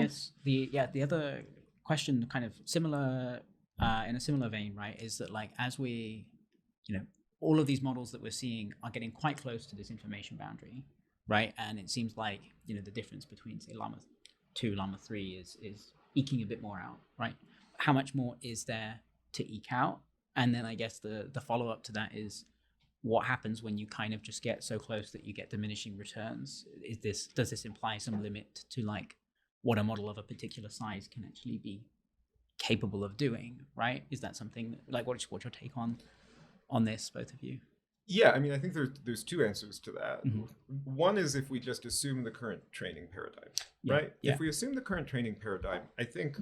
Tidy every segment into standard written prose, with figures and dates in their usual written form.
guess the other question, kind of similar in a similar vein, right, is that like as we, all of these models that we're seeing are getting quite close to this information boundary, right? And it seems like the difference between say Llama 2, Llama 3 is eking a bit more out, right? How much more is there to eke out? And then I guess the follow up to that is, what happens when you kind of just get so close that you get diminishing returns? Does this imply some limit to like what a model of a particular size can actually be capable of doing, right? Is that something like what's your take on this, both of you? Yeah, I mean, I think there's two answers to that. Mm-hmm. One is if we just assume the current training paradigm, right? Yeah. If we assume the current training paradigm, I think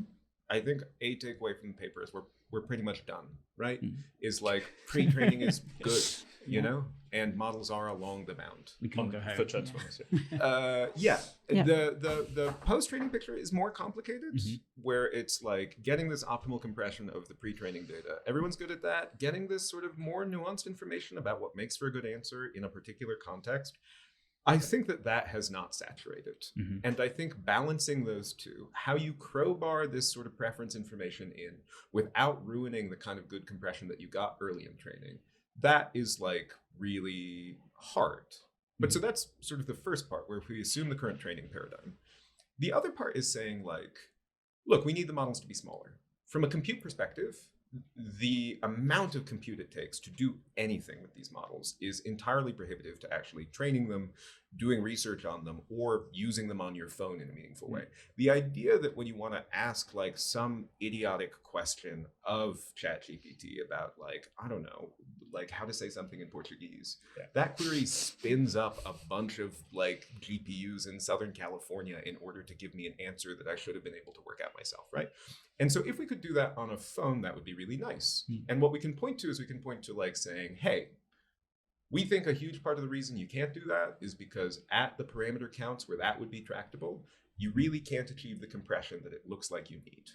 a takeaway from the paper is we're pretty much done, right? Mm-hmm. Is like pre-training is good, and models are along the mount. We can go ahead. For transformers. The post-training picture is more complicated, mm-hmm. where it's like getting this optimal compression of the pre-training data. Everyone's good at that. Getting this sort of more nuanced information about what makes for a good answer in a particular context, I think that has not saturated. Mm-hmm. And I think balancing those two, how you crowbar this sort of preference information in without ruining the kind of good compression that you got early in training, that is like really hard. But mm-hmm. So that's sort of the first part, where if we assume the current training paradigm. The other part is saying like, look, we need the models to be smaller. From a compute perspective, the amount of compute it takes to do anything with these models is entirely prohibitive to actually training them, doing research on them, or using them on your phone in a meaningful way. The idea that when you want to ask like some idiotic question of ChatGPT about like, I don't know, like how to say something in Portuguese, that query spins up a bunch of like GPUs in Southern California in order to give me an answer that I should have been able to work out myself, right? And so if we could do that on a phone, that would be really nice. And what we can point to is we can point to like saying, hey, we think a huge part of the reason you can't do that is because at the parameter counts where that would be tractable, you really can't achieve the compression that it looks like you need.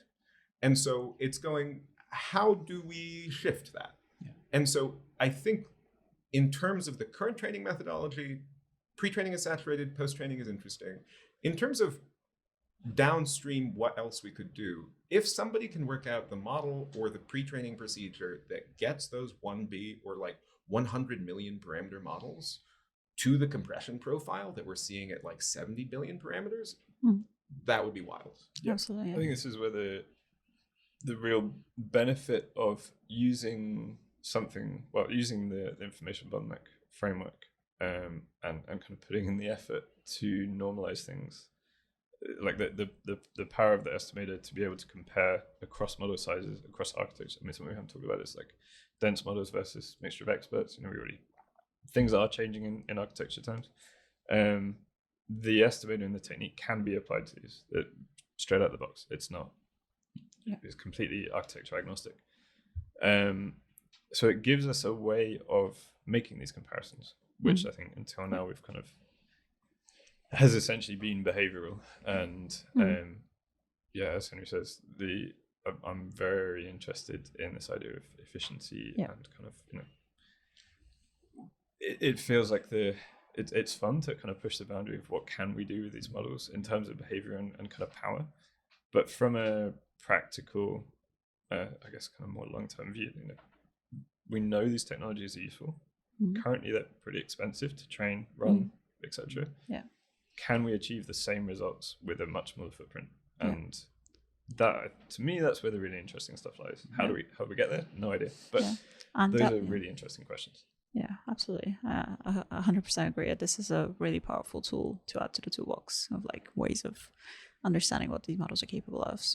And so it's going, how do we shift that? Yeah. And so I think in terms of the current training methodology, pre-training is saturated, post-training is interesting. In terms of downstream, what else we could do, if somebody can work out the model or the pre-training procedure that gets those 1B or like 100 million parameter models to the compression profile that we're seeing at like 70 billion parameters, that would be wild. Yeah. Absolutely. Yeah. I think this is where the real benefit of using using the information bottleneck framework and kind of putting in the effort to normalize things, like the power of the estimator to be able to compare across model sizes, across architecture. I mean, something we haven't talked about is like dense models versus mixture of experts. Things are changing in architecture terms. The estimator and the technique can be applied to these straight out the box. It's not. Yeah. It's completely architecture agnostic. So it gives us a way of making these comparisons, which I think until now we've kind of has essentially been behavioral. And as Henry says, I'm very interested in this idea of efficiency and kind of, it feels like it's fun to kind of push the boundary of what can we do with these models in terms of behavior and kind of power. But from a practical, I guess kind of more long-term view, we know these technologies are useful. Currently, they're pretty expensive to train, run, etc. Yeah. Can we achieve the same results with a much smaller footprint? And that, to me, that's where the really interesting stuff lies. How do we get there? No idea. But those are really interesting questions. Yeah, absolutely. 100% agree. This is a really powerful tool to add to the toolbox of like ways of understanding what these models are capable of.